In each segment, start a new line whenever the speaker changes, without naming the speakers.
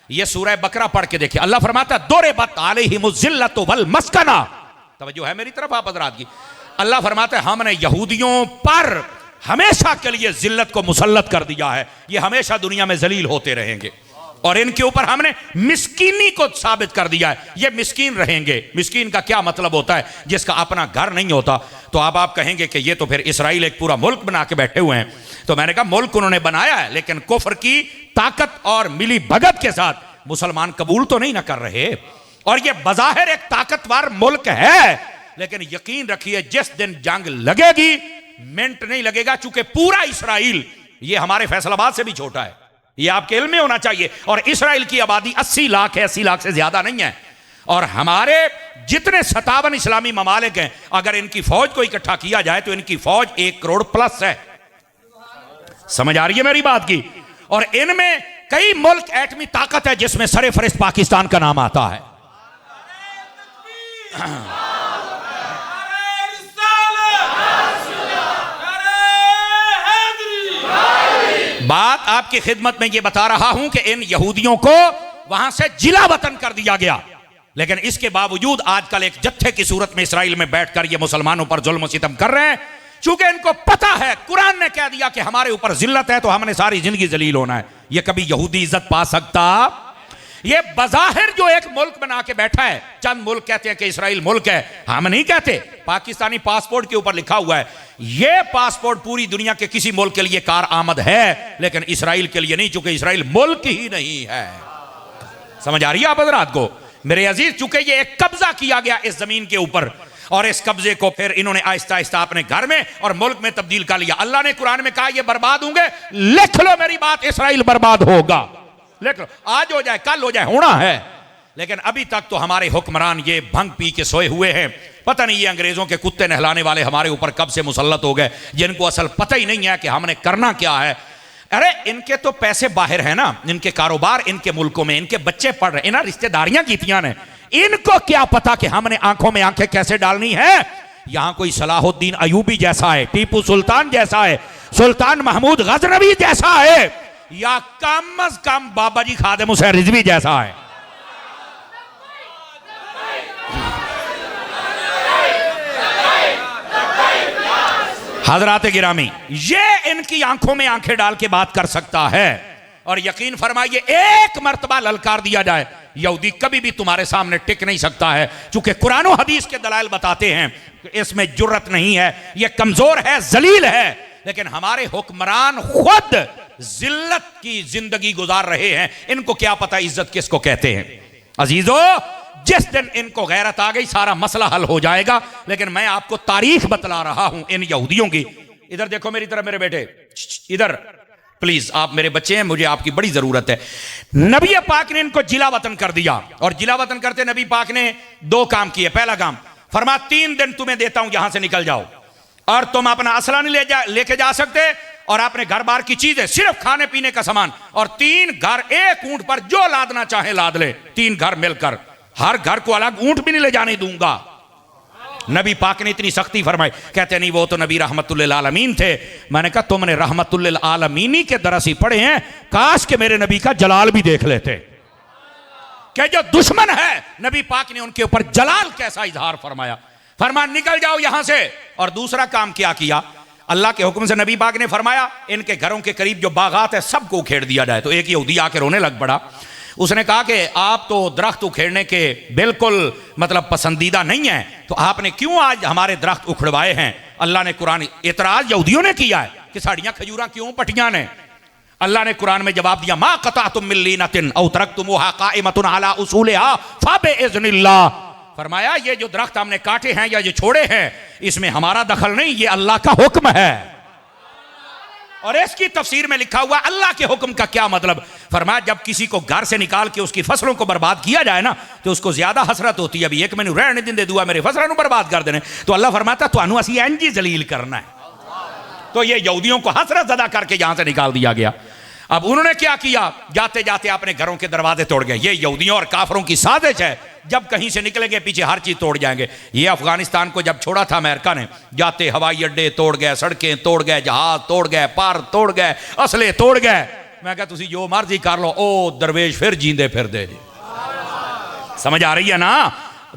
ये सूरह बकरा पढ़ के देखिए, अल्लाह फरमाता दुरिबत अलैहिमुज़्ज़िल्लतु वल मस्कना। तवज्जो है मेरी तरफ आप हज़रात की। अल्लाह फरमाता है हमने यहूदियों पर हमेशा के लिए जिल्लत को मुसल्लत कर दिया है, ये हमेशा दुनिया में जलील होते रहेंगे। और इनके ऊपर हमने मिस्कीनी को साबित कर दिया है, ये मिस्कीन रहेंगे। मिस्कीन का क्या मतलब होता है? जिसका अपना घर नहीं होता। तो अब आप कहेंगे कि ये तो फिर इसराइल एक पूरा मुल्क बना के बैठे हुए हैं। तो मैंने कहा मुल्क उन्होंने बनाया है, लेकिन कुफ्र की ताकत और मिली भगत के साथ मुसलमान कबूल तो नहीं ना कर रहे। और ये बज़ाहिर एक ताकतवर मुल्क है, लेकिन यकीन रखिए जिस दिन जंग लगेगी मिनट नहीं लगेगा, चूंकि पूरा इसराइल ये हमारे फैसलाबाद से भी छोटा है, ये आपके इल्म में होना चाहिए। और इसराइल की आबादी 80 लाख है, 80 लाख से ज्यादा नहीं है। और हमारे जितने 57 इस्लामी ममालिक हैं, अगर इनकी फौज को इकट्ठा किया जाए तो इनकी फौज 1 करोड़ प्लस है। समझ आ रही है मेरी बात की? और इनमें कई मुल्क एटमी ताकत है जिसमें सरे फरिश्त पाकिस्तान का नाम आता है। बात आपकी खिदमत में यह बता रहा हूं कि इन यहूदियों को वहां से जिला वतन कर दिया गया, लेकिन इसके बावजूद आजकल एक जत्थे की सूरत में इसराइल में बैठकर ये मुसलमानों पर जुल्म सितम कर रहे हैं। चूंकि इनको पता है, कुरान ने कह दिया कि हमारे ऊपर जिल्लत है तो हमने सारी जिंदगी जलील होना है। ये कभी यहूदी इज्जत पा सकता? ये बज़ाहिर जो एक मुल्क बना के बैठा है, चंद मुल्क कहते हैं कि इसराइल मुल्क है, हम नहीं कहते। पाकिस्तानी पासपोर्ट के ऊपर लिखा हुआ है, ये पासपोर्ट पूरी दुनिया के किसी मुल्क के लिए कार आमद है, लेकिन इसराइल के लिए नहीं, चूंकि इसराइल मुल्क ही नहीं है। समझ आ रही है आप हज़रात को? मेरे अजीज, चूंकि ये एक कब्जा किया गया इस जमीन के ऊपर, और इस कब्जे को फिर इन्होंने आहिस्ता आहिस्ता अपने घर में और मुल्क में तब्दील कर लिया। अल्लाह ने कुरान में कहा ये बर्बाद होंगे। लिख लो मेरी बात, इसराइल बर्बाद होगा। लिख लो, आज हो जाए कल हो जाए, होना है। लेकिन अभी तक तो हमारे हुक्मरान ये भंग पी के सोए हुए हैं। पता नहीं ये अंग्रेजों के कुत्ते नहलाने वाले हमारे ऊपर कब से मुसल्लत हो गए, जिनको असल पता ही नहीं है कि हमने करना क्या है। अरे इनके तो पैसे बाहर है ना, इनके कारोबार इनके मुल्कों में, इनके बच्चे पढ़ रहे, इन्हें रिश्तेदारियां कीतियां ने, इनको क्या पता कि हमने आंखों में आंखें कैसे डालनी है। यहां कोई सलाहुद्दीन अयूबी जैसा है, टीपू सुल्तान जैसा है, सुल्तान महमूद गजनवी जैसा है, या कम अज कम बाबा जी खादिम हुसैन रिजवी जैसा है। हजरात गिरामी, ये इनकी आंखों में आंखें डाल के बात कर सकता है। और यकीन फरमाइए, एक मर्तबा ललकार दिया जाए, यहूदी कभी भी तुम्हारे सामने टिक नहीं सकता है, चूंकि कुरान और हदीस के दलाइल बताते हैं कि इसमें जुर्रत नहीं है, यह कमजोर है, जलील है। लेकिन हमारे हुक्मरान खुद जिल्लत की जिंदगी गुजार रहे हैं, इनको क्या पता इज्जत किसको कहते हैं। अजीजों, जिस दिन इनको गैरत आ गई सारा मसला हल हो जाएगा। लेकिन मैं आपको तारीख बतला रहा हूं इन यहूदियों की। इधर देखो मेरी तरफ, मेरे बेटे इधर प्लीज, आप मेरे बच्चे हैं, मुझे आपकी बड़ी जरूरत है। नबी पाक ने इनको जिला वतन कर दिया, और जिला वतन करते नबी पाक ने 2 काम किए। पहला काम, फरमा 3 दिन तुम्हें देता हूं, यहां से निकल जाओ, और तुम अपना असला नहीं लेके जा सकते, और अपने घर बार की चीजें, सिर्फ खाने पीने का सामान, और 3 घर, एक ऊंट पर जो लादना चाहे लाद ले, 3 घर मिलकर, हर घर को अलग ऊंट भी नहीं ले जाने दूंगा। नबी पाक ने इतनी सख्ती फरमाई। कहते नहीं वो तो नबी रहमतुल्लिल आलमीन थे। मैंने कहा तुमने रहमतुल्लिल आलमीनी के दरस ही पढ़े हैं, काश के मेरे नबी का जलाल भी देख लेते। क्या जो दुश्मन है, नबी पाक ने उनके ऊपर जलाल कैसा इजहार फरमाया। फरमा निकल जाओ यहां से। और दूसरा काम क्या किया, अल्लाह के हुक्म से नबी पाक ने फरमाया इनके घरों के करीब जो बागात है सबको उखेड़ दिया जाए। तो एक यहूदी आके रोने लग पड़ा। उसने कहा कि आप तो दरख्त उखेड़ने के बिल्कुल मतलब पसंदीदा नहीं है, तो आपने क्यों आज हमारे दरख्त उखड़वाए हैं। अल्लाह ने कुरान, इतराज यहूदियों ने किया है कि साड़ियां खजूरा क्यों पटियां ने। अल्लाह ने कुरान में जवाब दिया, मा क़तअतुम मिन लीनतिन औ तरक्तुमूहा क़ाइमतुन अला उसूलिहा फ़बिइज़्निल्लाह। फरमाया ये जो दरख्त हमने काटे हैं या जो छोड़े हैं, इसमें हमारा दखल नहीं, ये अल्लाह का हुक्म है। और इसकी तफसीर में लिखा हुआ अल्लाह के हुक्म का क्या मतलब। फरमाया जब किसी को घर से निकाल के उसकी फसलों को बर्बाद किया जाए ना, तो उसको ज्यादा हसरत होती है, अभी एक मैंने रहने दिन दे दुआ मेरे फसलों बर्बाद कर देने। तो अल्लाह फरमाता तुहानू असी इंज जलील करना है। तो ये यहूदियों को हसरत अदा करके यहां से निकाल दिया गया। अब उन्होंने क्या किया, जाते जाते अपने घरों के दरवाजे तोड़ गए। ये यहूदियों और काफरों की साजिश है, जब कहीं से निकलेंगे पीछे हर चीज तोड़ जाएंगे। ये अफगानिस्तान को जब छोड़ा था अमेरिका ने, जाते हवाई अड्डे तोड़ गए, सड़कें तोड़ गए, जहाज तोड़ गए, पार तोड़ गए, असले तोड़ गए। मैं कहा तुसी जो मर्जी कर लो, ओ दरवेश फिर जींदे फिर दे। समझ आ रही है ना?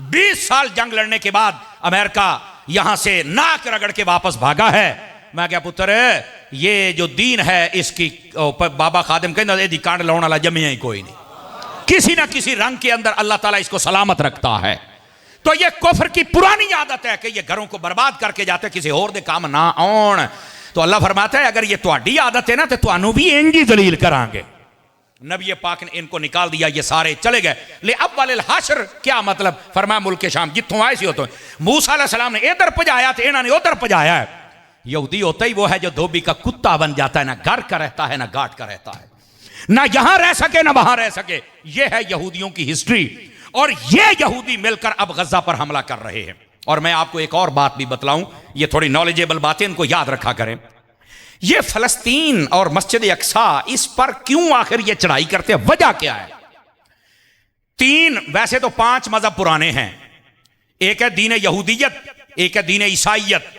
20 साल जंग लड़ने के बाद अमेरिका यहां से नाक रगड़ के वापस भागा है। मैं क्या पुत्र ये जो दीन है इसकी बाबा खादिम कहना दी कांड लाने वाला जमिया ही कोई नहीं, किसी ना किसी रंग के अंदर अल्लाह ताला इसको सलामत रखता है। तो ये कुफ्र की पुरानी आदत है कि ये घरों को बर्बाद करके जाते, किसी और दे काम ना आउण। तो अल्लाह फरमाता है अगर ये तुहाडी आदत है ना तो तुहानू भी इंजी दलील करांगे। नबी पाक ने इनको निकाल दिया, ये सारे चले गए। ले अब वाले हाशर क्या मतलब? फरमाया मुल्क शाम जितों आए सी हो तो मूसा अलैहि सलाम ने इधर पजाया तो इन्होंने उधर पजाया है। यहूदी होता ही वो है जो धोबी का कुत्ता बन जाता है, ना घर का रहता है ना घाट का रहता है, ना यहां रह सके ना वहां रह सके। ये है यहूदियों की हिस्ट्री। और ये यहूदी मिलकर अब गजा पर हमला कर रहे हैं। और मैं आपको एक और बात भी बतलाऊं, ये थोड़ी नॉलेजेबल बातें, इनको याद रखा करें। ये फलस्तीन और मस्जिद अक्सा, इस पर क्यों आखिर ये चढ़ाई करते हैं, वजह क्या है? 3 वैसे तो 5 मजहब पुराने हैं। एक है दीन यहूदियत, एक है दीन ईसाइयत,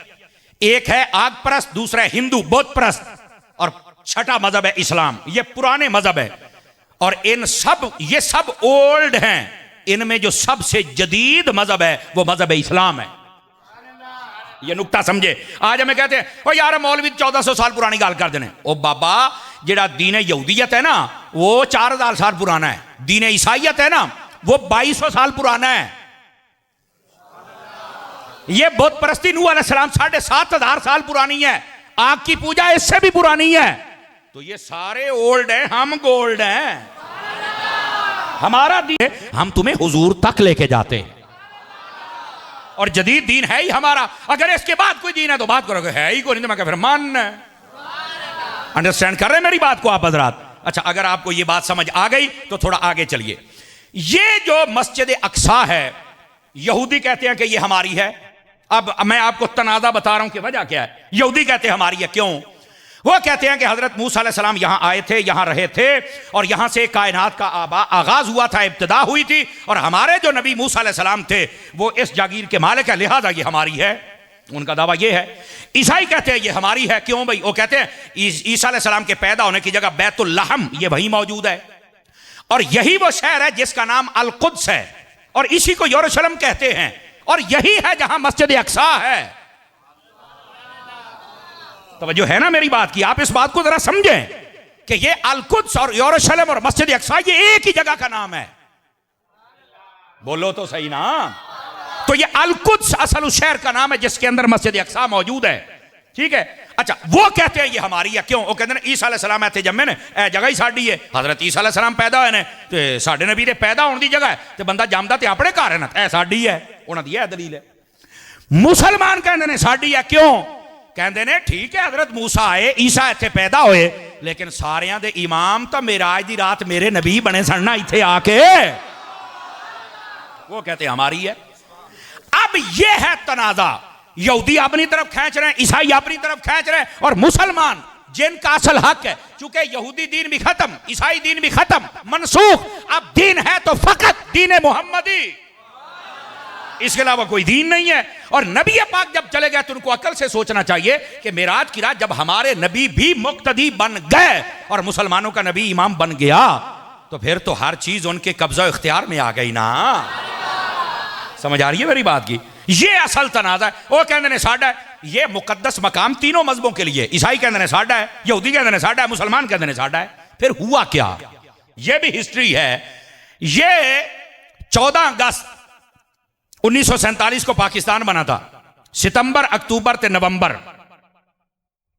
एक है आग परस्त, दूसरा है हिंदू बौद्ध परस्त, और छठा मजहब है इस्लाम। ये पुराने मजहब है और ये सब ओल्ड हैं। इनमें जो सबसे जदीद मजहब है वो मजहब इस्लाम है। ये नुक्ता समझे। आज हमें कहते हैं ओ यार मौलवी 1400 साल पुरानी गाल कर देने। ओ बाबा जेड़ा दीन यहूदियत है ना वो 4000 साल पुराना है, दीन ईसाइयत है ना वो 2200 साल पुराना है। ये बुत परस्ती नूह अलैहिस्सलाम 7500 साल पुरानी है। आग की पूजा इससे भी पुरानी है। तो ये सारे ओल्ड हैं, हम गोल्ड हैं। हमारा दीन हम तुम्हें हुजूर तक लेके जाते हैं और जदीद दीन है ही हमारा। अगर इसके बाद कोई दीन है तो बात करोगे, है ही कोई नहीं तो मैं फिर मान। अंडरस्टैंड कर रहे हैं मेरी बात को आप हजरात? अच्छा, अगर आपको ये बात समझ आ गई तो थोड़ा आगे चलिए। ये जो मस्जिद अक्सा है यहूदी कहते हैं कि ये हमारी है। अब मैं आपको तनाज़ा बता रहा हूं कि वजह क्या है। यहूदी कहते हैं हमारी है, क्यों? वो कहते हैं कि हजरत मूसा अलैहिस्सलाम यहां आए थे, यहां रहे थे और यहां से कायनात का आगाज हुआ था, इब्तिदा हुई थी। और हमारे जो नबी मूसा अलैहिस्सलाम थे वो इस जागीर के मालिक है, लिहाजा ये हमारी है। उनका दावा ये है। ईसाई कहते हैं ये हमारी है, क्यों भाई? वो कहते हैं ईसा अलैहिस्सलाम के पैदा होने की जगह बैतुल लहम ये वही मौजूद है और यही वो शहर है जिसका नाम अल कुद्स है और इसी को यरूशलेम कहते हैं और यही है जहां मस्जिद अक्सा है। तवज्जो है ना मेरी बात की? आप इस बात को जरा समझें कि ये अल कुद्स और यरूशलेम और मस्जिद अक्सा ये एक ही जगह का नाम है। बोलो तो सही ना? तो ये अल कुद्स असल उस शहर का नाम है जिसके अंदर मस्जिद अक्सा मौजूद है। ठीक है। अच्छा, वो कहते हैं ये हमारी है, क्यों? वो कहते हैं ईसा अलैहिस्सलाम इत्थे जम्मे ने, ए जगह ही साडी है। हजरत ईसा अलैहिस्सलाम पैदा होए ने ते साडे नबी दे पैदा होने दी जगह है ते बंदा जमदा ते अपने घर है ना, ए साडी है। उन्हां दी दलील है। मुसलमान कहते हैं साडी है, क्यों? कहते ने ठीक है हजरत मूसा आए, ईसा इत्थे पैदा होए, लेकिन सारियां दे इमाम तो मेराज दी रात मेरे नबी बने सन ना इत्थे आके। वो कहते हमारी है। अब ये है तनाजा। यहूदी अपनी तरफ खींच रहे हैं, ईसाई अपनी तरफ खींच रहे हैं और मुसलमान जिनका असल हक है, चूंकि यहूदी दीन भी खत्म, ईसाई दीन भी खत्म, मनसूख, अब दीन है तो फकत दीन मोहम्मदी, इसके अलावा कोई दीन नहीं है। और नबी पाक जब चले गए तो उनको अकल से सोचना चाहिए कि मेराज की रात जब हमारे नबी भी मुक्तदी बन गए और मुसलमानों का नबी इमाम बन गया तो फिर तो हर चीज उनके कब्जा इख्तियार में आ गई ना। समझ आ रही है मेरी बात की? ये असल तनाज़ा है। वो कहते हैं साडा है, ये मुकद्दस मकाम तीनों मजहबों के लिए। ईसाई कहते हैं साडा है, यहूदी कहते हैं साडा है, मुसलमान कहते हैं साडा है। फिर हुआ क्या? ये भी हिस्ट्री है। ये 14 अगस्त 1947 को पाकिस्तान बना था। सितंबर, अक्टूबर ते नवंबर,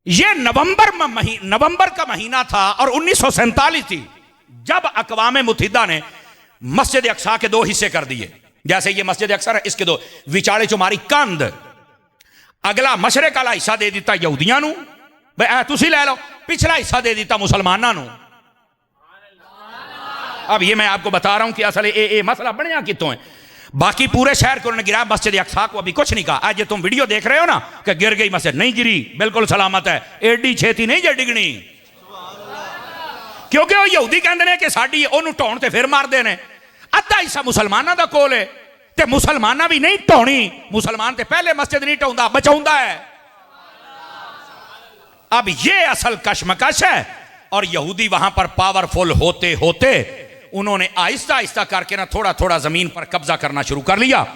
ये नवंबर का महीना था और 1947 थी जब अक़वाम मुत्तहिदा ने मस्जिद अक्सा के 2 हिस्से कर दिए। जैसे ये मस्जिद अक्सा है, इसके 2 विचाले चुमारी कंध, अगला मशरक वाला हिस्सा दे दिता यहूदियां नू, भाई तुसी ले लो, पिछला हिस्सा दे दिता मुसलमानों नू। अब ये मैं आपको बता रहा हूं कि असल ये मसला बनया कितों है। बाकी पूरे शहर को उन्होंने गिरा, मस्जिद अक्सा को अभी कुछ नहीं कहा। आज तुम वीडियो देख रहे हो ना कि गिर गई मस्जिद, नहीं गिरी, बिल्कुल सलामत है। एडी छेती नहीं जे डिगनी, क्योंकि वो यहूदी कहते हैं कि साडी ओनू ढाउण ते फिर मारदे ने। अद्धा हिस्सा मुसलमाना दा कोल है ते मुसलमाना भी नहीं ढाउणी, मुसलमान ते पहले मस्जिद नहीं ढाउंदा, बचाउंदा है। अब ये असल कशमकश है और यहूदी वहां पर पावरफुल होते होते उन्होंने आहिस्ता आहिस्ता करके ना थोड़ा थोड़ा जमीन पर कब्जा करना शुरू कर लिया,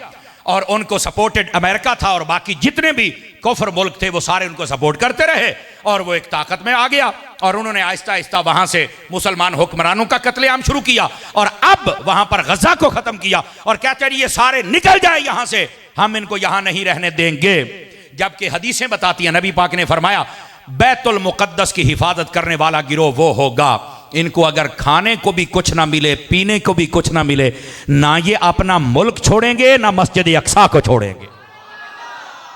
और उनको सपोर्टेड अमेरिका था और बाकी जितने भी कुफर मुल्क थे वो सारे उनको सपोर्ट करते रहे, और वो एक ताकत में आ गया, और उन्होंने आहिस्ता आहिस्ता वहां से मुसलमान हुक्मरानों का कत्लेआम शुरू किया, और अब वहां पर गजा को खत्म किया, और कहते हैं ये सारे निकल जाए यहां से, हम इनको यहां नहीं रहने देंगे। जबकि हदीसें बताती हैं, नबी पाक ने फरमाया बैतुल मुकद्दस की हिफाजत करने वाला गिरोह वो होगा, इनको अगर खाने को भी कुछ ना मिले, पीने को भी कुछ ना मिले, ना ये अपना मुल्क छोड़ेंगे ना मस्जिद अक्सा को छोड़ेंगे।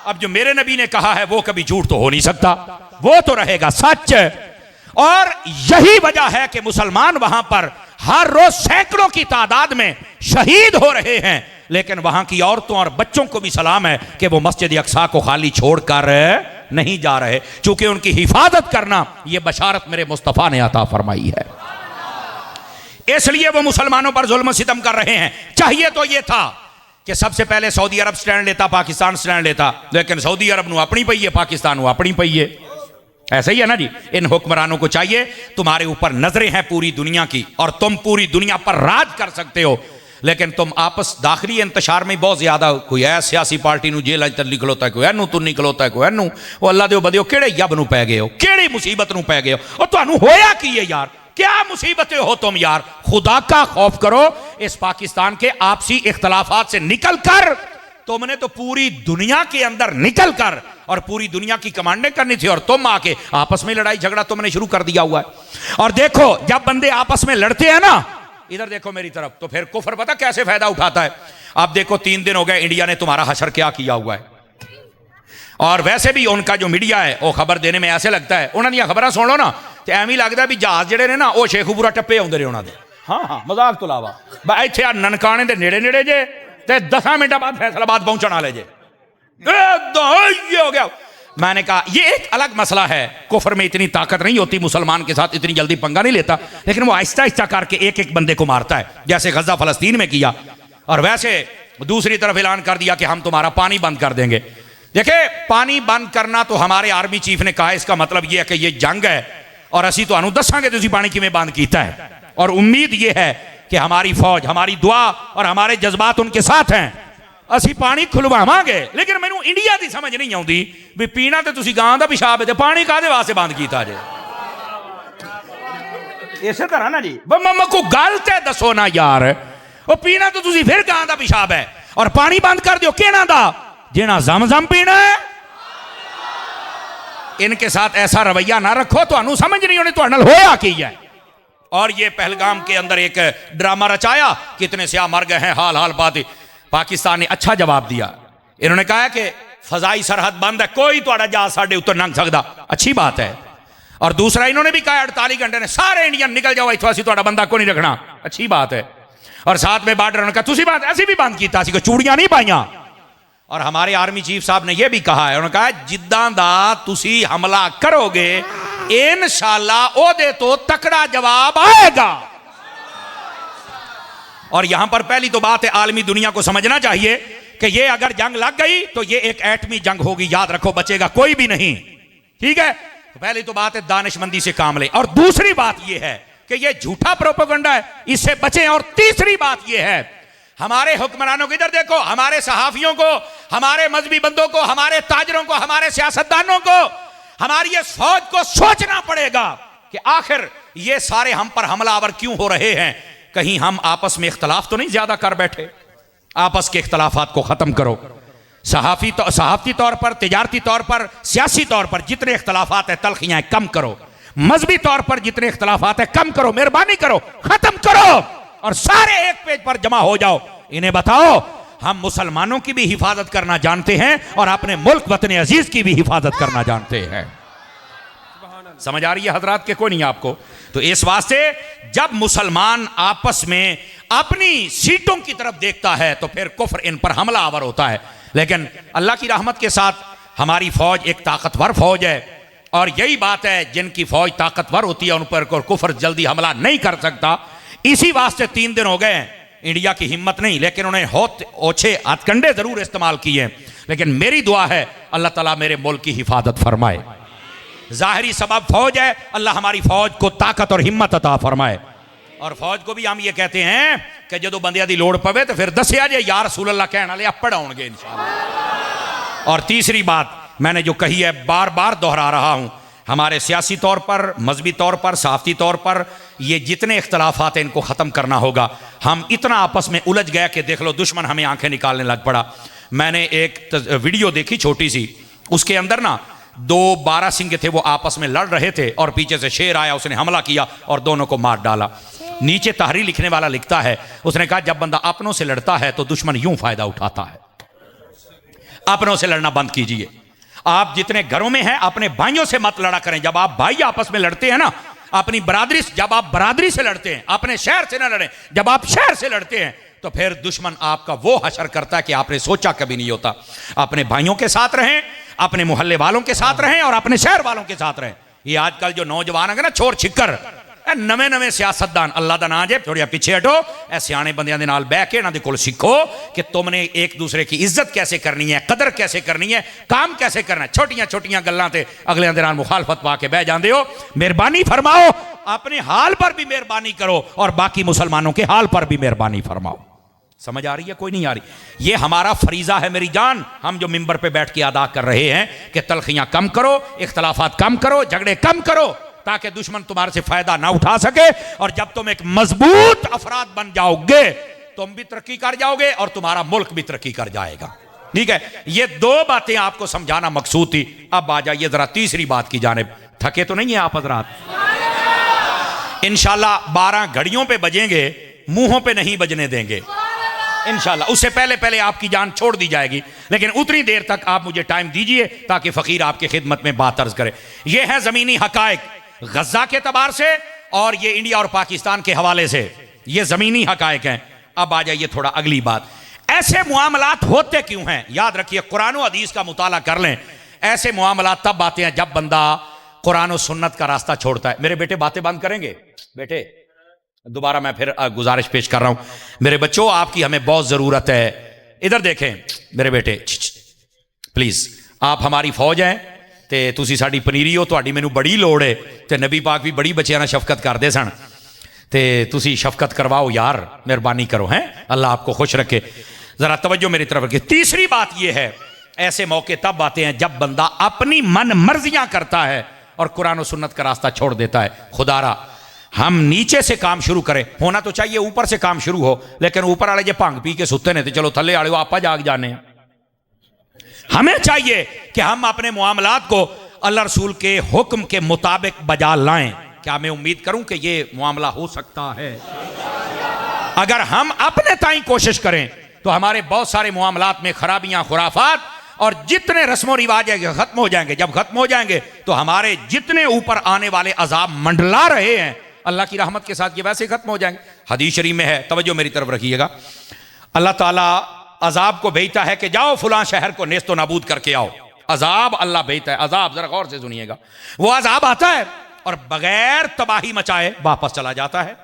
अब जो मेरे नबी ने कहा है वो कभी झूठ तो हो नहीं सकता, वो तो रहेगा सच। और यही वजह है कि मुसलमान वहां पर हर रोज सैकड़ों की तादाद में शहीद हो रहे हैं, लेकिन वहां की औरतों और बच्चों को भी सलाम है कि वो मस्जिद अक्सा को खाली छोड़कर नहीं जा रहे, क्योंकि उनकी हिफाजत करना यह बशारत मेरे मुस्तफा ने अता फरमाई है। इसलिए वो मुसलमानों पर जुल्म सितम कर रहे हैं। चाहिए तो यह था कि सबसे पहले सऊदी अरब स्टैंड लेता, पाकिस्तान स्टैंड लेता, लेकिन सऊदी अरब अपनी पई है, पाकिस्तान अपनी पई है। ऐसा ही है ना जी। इन हुक्मरानों को चाहिए तुम्हारे ऊपर नजरें हैं पूरी दुनिया की, और तुम पूरी दुनिया पर राज कर सकते हो, लेकिन तुम आपस दाखिली इंतशार में बहुत ज्यादा, कोई है सियासी पार्टी नूं जेल च निकलोता है, कोई एनू तू निकलोता है, कोई एनू, वो अल्लाह दे बंदे किहड़े यब नूं पै गए हो, किहड़ी मुसीबत नूं पै गए हो, और तुहानूं होया की है यार, क्या मुसीबतें हो तुम यार। खुदा का खौफ करो, इस पाकिस्तान के आपसी इख्तलाफात से निकल कर तुमने तो पूरी दुनिया के अंदर निकल कर और पूरी दुनिया की कमांडें करनी थी, और तुम आके आपस में लड़ाई झगड़ा तुमने शुरू कर दिया हुआ है। और देखो जब बंदे आपस में लड़ते हैं ना, इधर देखो मेरी तरफ, तो फिर कुफर पता कैसे फायदा उठाता है। आप देखो 3 दिन हो गए इंडिया ने तुम्हारा हशर क्या किया हुआ है, और वैसे भी उनका जो मीडिया है वो खबर देने में ऐसे लगता है, उन्होंने खबर सुन लो ना तो एवं लगता भी जहाज जेडे ने ना वो शेखुपुरा टप्पे आते रहे उन्होंने। हाँ हाँ मजाक तो इलावा इतने आ ननकाने के नेड़े नेड़े जे, 10 मिनट बाद फैसलाबाद पहुंचने वाले जे, ये हो गया। मैंने कहा ये एक अलग मसला है, कुफर में इतनी ताकत नहीं होती, मुसलमान के साथ इतनी जल्दी पंगा नहीं लेता, लेकिन वो आहिस्ता आहिस्ता करके एक एक बंदे को मारता है, जैसे गजा फलस्तीन में किया। और वैसे दूसरी तरफ ऐलान कर दिया कि हम तुम्हारा पानी बंद कर देंगे। देखे पानी बंद करना तो हमारे आर्मी चीफ ने कहा, इसका मतलब यह है कि ये जंग है और असी तुहानू दसांगे तुसीं पानी किवें बंद कीता है, और उम्मीद ये है कि हमारी फौज, हमारी दुआ और हमारे जज्बात उनके साथ हैं, असी पानी खुलवावांगे। लेकिन मैनू इंडिया की समझ नहीं आती भी पीना तो तुसीं गां दा पिशाब है ते पानी काहदे वास्ते बंद कीता जे। इस तरह ना जी मम्मा को गल ते दसो ना यार, वो पीना तो तुसीं फिर गां दा पिशाब है और पानी बंद कर दियो केना दा, जिना जमजम पीना है। इनके साथ ऐसा रवैया ना रखो, तुहानू समझ नहीं होनी तुहाडे नाल होया की है। और ये पहलगाम के अंदर एक ड्रामा रचाया, कितने स्याह मर गए हैं, हाल हाल बात। पाकिस्तान ने अच्छा जवाब दिया, इन्होंने कहा कि फजाई सरहद बंद है, कोई तुहाडा जहाज साडे उत्ते लंघ सकदा, अच्छी बात है। और दूसरा इन्होंने भी कहा 48 घंटे ने सारे इंडियन निकल जाओ इत्थों, असीं तुहाडा बंदा को नहीं रखना, अच्छी बात है। और साथ में बार्डर उन्होंने कहा तुसीं बात ऐसी भी बंद कीता, असीं कोई चूड़ियां नहीं पाईयां। और हमारे आर्मी चीफ साहब ने यह भी कहा है, उन्होंने कहा जिद्दां दा तुसीं हमला करोगे इंशाअल्लाह ओदे तो तकड़ा जवाब आएगा। और यहां पर पहली तो बात है, आलमी दुनिया को समझना चाहिए कि ये अगर जंग लग गई तो ये एक एटमी जंग होगी, याद रखो, बचेगा कोई भी नहीं, ठीक है। तो पहली तो बात है दानिशमंदी से काम ले, और दूसरी बात ये है कि ये झूठा प्रोपेगेंडा है, इससे बचें। और तीसरी बात ये है, हमारे हुक्मरानों को इधर देखो, हमारे सहाफियों को, हमारे मजहबी बंदों को, हमारे ताजरों को, हमारे सियासतदानों को, हमारी इस फौज को सोचना पड़ेगा कि आखिर ये सारे हम पर हमलावर क्यों हो रहे हैं। कहीं हम आपस में इख्तलाफ तो नहीं ज्यादा कर बैठे। आपस के इख्तलाफात को खत्म करो, सहाफती तौर पर, तिजारती तौर पर, सियासी तौर पर जितने इख्तलाफात है तलखियां कम करो, मजहबी तौर पर जितने इख्तलाफात है कम करो, मेहरबानी करो, खत्म करो, और सारे एक पेज पर जमा हो जाओ। इन्हें बताओ हम मुसलमानों की भी हिफाजत करना जानते हैं और अपने मुल्क वतन अजीज की भी हिफाजत करना जानते हैं। समझ आ रही है हजरात के कोई नहीं आपको? तो इस वास्ते जब मुसलमान आपस में अपनी सीटों की तरफ देखता है तो फिर कुफ्र इन पर हमला आवर होता है। लेकिन अल्लाह की रहमत के साथ हमारी फौज एक ताकतवर फौज है, और यही बात है जिनकी फौज ताकतवर होती है उन पर कुफ्र जल्दी हमला नहीं कर सकता। इसी वास्ते 3 दिन हो गए इंडिया की हिम्मत नहीं, लेकिन उन्हें बहुत ओछे हथकंडे जरूर इस्तेमाल किए। लेकिन मेरी दुआ है अल्लाह ताला मेरे मुल्क की हिफाजत फरमाए। जाहिरी सबब फौज है। अल्लाह हमारी फौज को ताकत और हिम्मत अता फरमाए। और फौज को भी हम ये कहते हैं कि जो बंदिया दी लोड़ पवे तो फिर दसिया जे या रसूल अल्लाह कहने वाले अपड़ आउणगे इंशाअल्लाह। और तीसरी बात मैंने जो कही है बार बार दोहरा रहा हूं, हमारे सियासी तौर पर, मजहबी तौर पर, सहाफती तौर पर ये जितने इख्तलाफात हैं इनको ख़त्म करना होगा। हम इतना आपस में उलझ गया कि देख लो दुश्मन हमें आंखें निकालने लग पड़ा। मैंने एक वीडियो देखी छोटी सी, उसके अंदर ना दो बारहसिंगे थे, वो आपस में लड़ रहे थे और पीछे से शेर आया, उसने हमला किया और दोनों को मार डाला। नीचे तहरीर लिखने वाला लिखता है, उसने कहा जब बंदा अपनों से लड़ता है तो दुश्मन यूं फायदा उठाता है। अपनों से लड़ना बंद कीजिए। आप जितने घरों में हैं अपने भाइयों से मत लड़ा करें। जब आप भाई आपस में लड़ते हैं ना, अपनी बरादरी, जब आप बरादरी से लड़ते हैं, अपने शहर से ना लड़ें। जब आप शहर से लड़ते हैं तो फिर दुश्मन आपका वो हशर करता है कि आपने सोचा कभी नहीं होता। अपने भाइयों के साथ रहें, अपने मोहल्ले वालों के साथ रहें और अपने शहर वालों के साथ रहें। ये आजकल जो नौजवान है ना, छोर छिक्कर नवे नवे सियासतदान, अल्लाह का नाम जे थोड़ा पीछे हटो, ऐ सियाने बंदियां दे नाल बह के इन्हां दे कोल सीखो कि तुमने एक दूसरे की इज्जत कैसे करनी है, कदर कैसे करनी है, काम कैसे करना है। छोटियां छोटियां गल्लां ते अगलियां दे नाल मुखालफत पा के बह जांदे हो। मेहरबानी फरमाओ, अपने हाल पर भी मेहरबानी करो और बाकी मुसलमानों के हाल पर भी मेहरबानी फरमाओ। समझ आ रही है? कोई नहीं आ रही? ये हमारा फरीजा है मेरी जान, हम जो मिंबर पे बैठ के अदा कर रहे हैं कि तलखियां कम करो, इख्तलाफात कम करो, झगड़े कम करो, ताकि दुश्मन तुम्हारे से फायदा ना उठा सके। और जब तुम एक मजबूत अफराद बन जाओगे तुम भी तरक्की कर जाओगे और तुम्हारा मुल्क भी तरक्की कर जाएगा। ठीक है, ये दो बातें आपको समझाना मकसूद थी। अब आ जाइए जरा तीसरी बात की जानिब। थके तो नहीं है आप हजरात? इंशाल्लाह 12 घड़ियों पे बजेंगे, मुंहों पे नहीं बजने देंगे इंशाल्लाह। उससे पहले पहले आपकी जान छोड़ दी जाएगी, लेकिन उतनी देर तक आप मुझे टाइम दीजिए ताकि फकीर आपकी खिदमत में बात अर्ज करे। ये है जमीनी हकायक गजा के तबार से और ये इंडिया और पाकिस्तान के हवाले से, ये जमीनी हकायक हैं। अब आ जाइए थोड़ा अगली बात, ऐसे मुआमलात होते क्यों हैं? याद रखिए, कुरान और हदीस का मुताला कर लें। ऐसे मुआमलात तब आते हैं जब बंदा कुरान और सुन्नत का रास्ता छोड़ता है। मेरे बेटे बातें बंद करेंगे? बेटे दोबारा मैं फिर गुजारिश पेश कर रहा हूं, मेरे बच्चों आपकी हमें बहुत जरूरत है। इधर देखें मेरे बेटे, प्लीज, आप हमारी फौज हैं ते तुसी साडी पनीरी हो, तुहाडी मैनू बड़ी लोड़ है। ते नबी पाक भी बड़ी बच्चियां नाल शफकत करदे सन, ते तुसी शफकत करवाओ यार, मेहरबानी करो। हैं, अल्लाह आपको खुश रखे। जरा तवज्जो मेरी तरफ रखिए। तीसरी बात यह है, ऐसे मौके तब आते हैं जब बंदा अपनी मन मर्जियां करता है और कुरान और सुन्नत का रास्ता छोड़ देता है। खुदारा हम नीचे से काम शुरू करें, होना तो चाहिए ऊपर से काम शुरू हो, लेकिन ऊपर वाले जो भंग पी के सुते ने तो चलो थल्ले वाले आपा जाग जाने हैं। हमें चाहिए कि हम अपने मुआमलात को अल्लाह रसूल के हुक्म के मुताबिक बजा लाएं। क्या मैं उम्मीद करूं कि ये मामला हो सकता है? अगर हम अपने ताई कोशिश करें तो हमारे बहुत सारे मुआमलात में खराबियां, खुराफात और जितने रस्मों रिवाज है खत्म हो जाएंगे। जब खत्म हो जाएंगे तो हमारे जितने ऊपर आने वाले अजाब मंडला रहे हैं अल्लाह की रहमत के साथ ये वैसे खत्म हो जाएंगे। हदीस शरीफ में है, तवज्जो मेरी तरफ रखिएगा, अल्लाह ताला अजाब को भेजता है कि जाओ फुलां शहर को नेस्तो नाबूद करके आओ। अजाब अल्लाह भेजता है, अजाब, जरा गौर से सुनिएगा। वो अजाब आता है और बगैर तबाही मचाए वापस चला जाता है।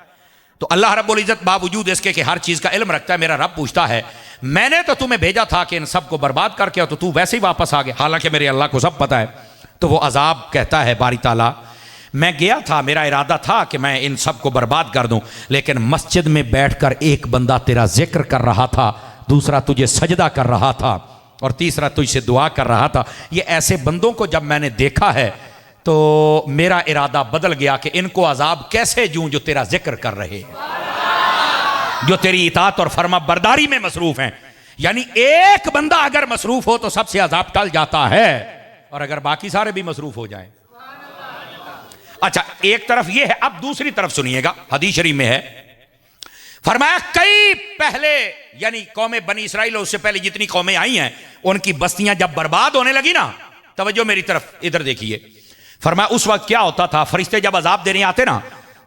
तो अल्लाह रब्बुल इज्जत बावजूद इसके कि हर चीज का इल्म रखता है, मेरा रब पूछता है मैंने तो तुम्हें भेजा था कि इन सबको बर्बाद करके आओ, तो तू वैसे ही वापस आ गया, हालांकि मेरे अल्लाह को सब पता है। तो वो अजाब कहता है बारी ताला, मैं गया था, मेरा इरादा था कि मैं इन सबको बर्बाद कर दूं, लेकिन मस्जिद में बैठकर एक बंदा तेरा जिक्र कर रहा था, दूसरा तुझे सजदा कर रहा था और तीसरा तुझसे दुआ कर रहा था। ये ऐसे बंदों को जब मैंने देखा है तो मेरा इरादा बदल गया कि इनको अजाब कैसे दूं जो तेरा जिक्र कर रहे हैं, जो तेरी इताअत और फर्मा बरदारी में मसरूफ हैं। यानी एक बंदा अगर मसरूफ हो तो सबसे अजाब टल जाता है, और अगर बाकी सारे भी मसरूफ हो जाएं। अच्छा, एक तरफ यह है, अब दूसरी तरफ सुनिएगा, हदीस शरीफ में है, फरमाया कई पहले यानी कौमें बनी इसराइल और उससे पहले जितनी कौमें आई हैं उनकी बस्तियां जब बर्बाद होने लगी ना, तवज्जो मेरी तरफ इधर देखिए, फरमाया उस वक्त क्या होता था, फरिश्ते जब अजाब देने आते ना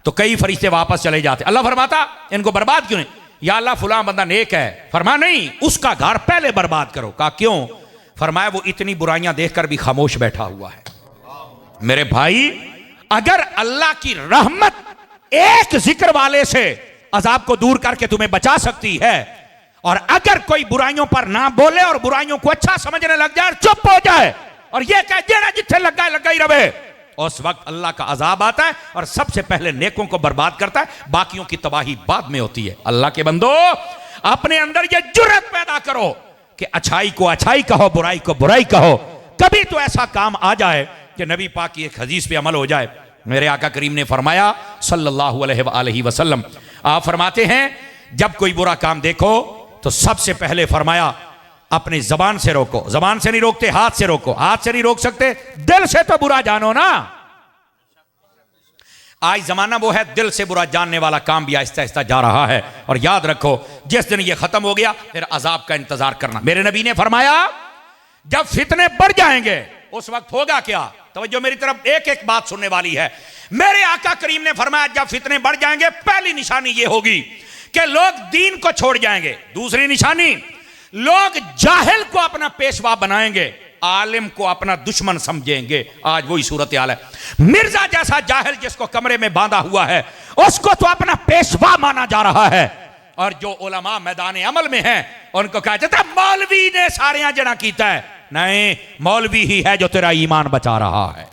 तो कई फरिश्ते वापस चले जाते। अल्लाह फरमाता इनको बर्बाद क्यों नहीं? या अल्लाह फुलां बंदा नेक है। फरमाया नहीं, उसका घर पहले बर्बाद करो। कहा क्यों? फरमाया वो इतनी बुराइयां देखकर भी खामोश बैठा हुआ है। मेरे भाई, अगर अल्लाह की रहमत एक जिक्र वाले से अजाब को दूर करके तुम्हें बचा सकती है, और अगर कोई बुराइयों पर ना बोले और बुराइयों को अच्छा समझने लग जाए, चुप हो जाए और ये कह जेड़ा जिथे लगा ही रवे, उस वक्त अल्लाह का अजाब आता है और सबसे पहले नेकों को बर्बाद करता है, बाकियों की तबाही बाद में होती है। अल्लाह के बंदो, अपने अंदर ये जुर्रत पैदा करो कि अच्छाई को अच्छाई कहो, बुराई को बुराई कहो। कभी तो ऐसा काम आ जाए कि नबी पाक की एक हदीस पे अमल हो जाए। मेरे आका करीम ने फरमाया सल्लल्लाहु अलैहि वसल्लम, आप फरमाते हैं जब कोई बुरा काम देखो तो सबसे पहले फरमाया अपनी जबान से रोको। जबान से नहीं रोकते, हाथ से रोको। हाथ से नहीं रोक सकते, दिल से तो बुरा जानो ना। आज जमाना वो है, दिल से बुरा जानने वाला काम भी आहिस्ता आहिस्ता जा रहा है। और याद रखो, जिस दिन ये खत्म हो गया फिर अजाब का इंतजार करना। मेरे नबी ने फरमाया जब फितने बढ़ जाएंगे उस वक्त होगा क्या? तवज्जो मेरी तरफ, एक एक बात सुनने वाली है। मेरे आका करीम ने फरमाया जब फितने बढ़ जाएंगे पहली निशानी ये होगी कि लोग दीन को छोड़ जाएंगे। दूसरी निशानी, लोग जाहिल को अपना पेशवा बनाएंगे, आलिम को अपना दुश्मन समझेंगे। आज वही सूरत हाल है। मिर्जा जैसा जाहिल जिसको कमरे में बांधा हुआ है उसको तो अपना पेशवा माना जा रहा है, और जो उलमा मैदान अमल में हैं उनको कहा जाता है मौलवी ने सारे जना कीता है। नहीं, मौलवी ही है जो तेरा ईमान बचा रहा है,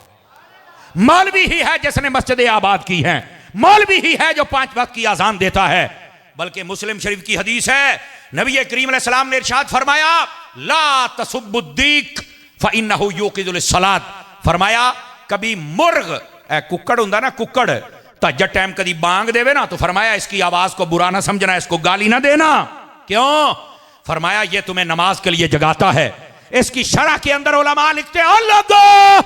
मौलवी ही है जिसने मस्जिदें आबाद की हैं, मौलवी ही है जो 5 वक्त की अजान देता है। बल्कि मुस्लिम शरीफ की हदीस है, नबी करीम अलैहि सलाम ने इरशाद फरमाया ला तसुब्बुद्दीक फइन्नहु यूक़िदुल सलात। फरमाया कभी मुर्ग कुक्कड़ हुंदा ना, कुक्कड़ तहज्जुद टाइम कभी बांग देवे ना तो फरमाया इसकी आवाज को बुरा ना समझना, इसको गाली ना देना। क्यों? फरमाया ये तुम्हें नमाज के लिए जगाता है। इसकी शरह के अंदर उलमा लिखते हैं लोगों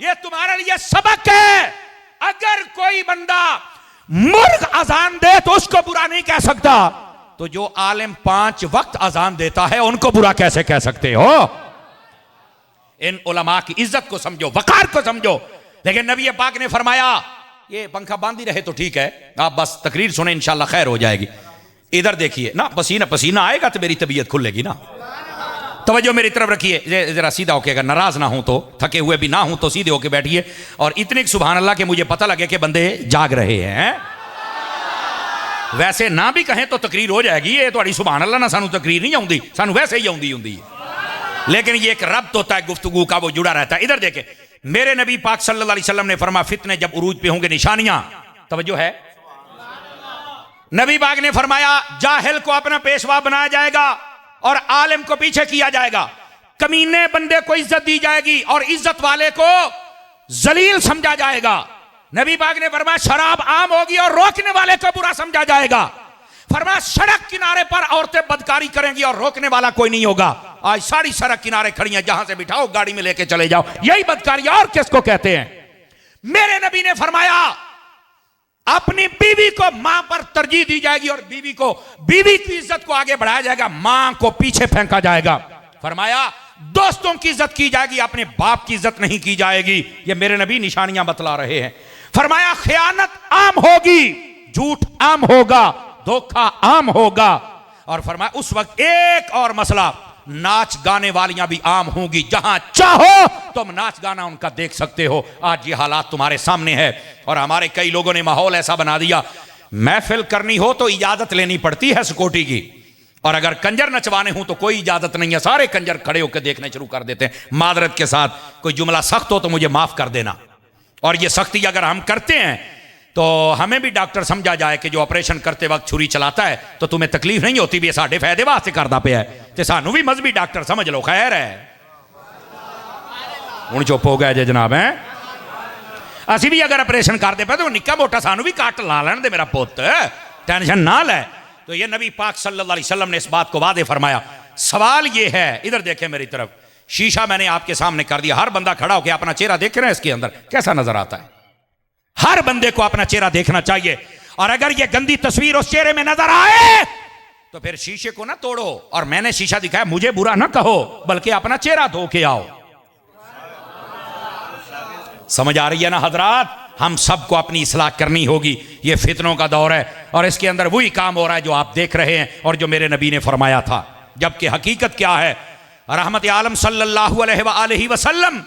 ये तुम्हारे लिए सबक है। अगर कोई बंदा मुर्ग अजान दे तो उसको बुरा नहीं कह सकता, तो जो आलिम 5 वक्त अजान देता है उनको बुरा कैसे कह सकते हो? इन उलमा की इज्जत को समझो, वकार को समझो। लेकिन नबी पाक ने फरमाया ये पंखा बांधी रहे तो ठीक है, आप बस तकरीर सुने इंशाल्लाह खैर हो जाएगी। इधर देखिए ना, पसीना पसीना आएगा तो मेरी तबीयत खुलेगी ना। तवज्जो मेरी तरफ रखिए, जरा सीधा होके, अगर नाराज ना हूं तो, थके हुए भी ना हूं तो सीधे होके बैठिए। और इतने सुभान अल्लाह के मुझे पता लगे कि बंदे जाग रहे हैं। वैसे ना भी कहें तो तकरीर हो जाएगी। ये थोड़ी सुभान अल्लाह ना, सानू तकरीर नहीं आउंदी, सानू वैसे ही आउंदी हुंदी है। लेकिन ये एक रब्त होता है गुफ्तगू का, वो जुड़ा रहता है। इधर देखे, मेरे नबी पाक सल्लल्लाहु अलैहि वसल्लम ने फरमाया फितने जब उरूज पे होंगे, निशानियां, तवज्जो है, नबी पाक ने फरमाया जाहिल को अपना पेशवा बनाया जाएगा और आलिम को पीछे किया जाएगा। कमीने बंदे को इज्जत दी जाएगी और इज्जत वाले को जलील समझा जाएगा। नबी पाक ने फरमाया शराब आम होगी और रोकने वाले को बुरा समझा जाएगा। फरमाया सड़क किनारे पर औरतें बदकारी करेंगी और रोकने वाला कोई नहीं होगा। आज सारी सड़क किनारे खड़ी हैं, जहां से बिठाओ गाड़ी में लेके चले जाओ, यही बदकारी और किसको कहते हैं? मेरे नबी ने फरमाया अपनी बीवी को मां पर तरजीह दी जाएगी और बीवी की इज्जत को आगे बढ़ाया जाएगा, मां को पीछे फेंका जाएगा। फरमाया दोस्तों की इज्जत की जाएगी, अपने बाप की इज्जत नहीं की जाएगी। ये मेरे नबी निशानियां बतला रहे हैं। फरमाया खयानत आम होगी, झूठ आम होगा, धोखा आम होगा। और फरमाया उस वक्त एक और मसला, नाच गाने वालियां भी आम होंगी, जहां चाहो तुम नाच गाना उनका देख सकते हो। आज ये हालात तुम्हारे सामने है और हमारे कई लोगों ने माहौल ऐसा बना दिया, महफिल करनी हो तो इजाजत लेनी पड़ती है सिक्योरिटी की, और अगर कंजर नचवाने हो तो कोई इजाजत नहीं है, सारे कंजर खड़े होकर देखने शुरू कर देते हैं। मादरत के साथ कोई जुमला सख्त हो तो मुझे माफ कर देना, और ये सख्ती अगर हम करते हैं तो हमें भी डॉक्टर समझा जाए कि जो ऑपरेशन करते वक्त छुरी चलाता है तो तुम्हें तकलीफ नहीं होती भी, साढ़े फायदे वास्ते करता पे है, तो सानू भी मजहबी डॉक्टर समझ लो, खैर है। हूं चुप हो गए जे जनाब, हैं असी भी अगर ऑपरेशन करते पे तो निक्का मोटा सानू भी काट ला लेने दे मेरा पुत, टेंशन ना ले। तो ये नबी पाक सल्लल्लाहु अलैहि वसल्लम ने इस बात को वादे फरमाया। सवाल ये है, इधर देखें मेरी तरफ, शीशा मैंने आपके सामने कर दिया, हर बंदा खड़ा होकर अपना चेहरा देख रहे हैं, इसके अंदर कैसा नजर आता है? हर बंदे को अपना चेहरा देखना चाहिए, और अगर ये गंदी तस्वीर उस चेहरे में नजर आए तो फिर शीशे को ना तोड़ो, और मैंने शीशा दिखाया मुझे बुरा ना कहो, बल्कि अपना चेहरा धो के आओ। समझ आ रही है ना हजरात? हम सबको अपनी इस्लाह करनी होगी। ये फितनों का दौर है और इसके अंदर वही काम हो रहा है जो आप देख रहे हैं और जो मेरे नबी ने फरमाया था। जबकि हकीकत क्या है? रहमत आलम सल्लल्लाहु अलैहि वसल्लम,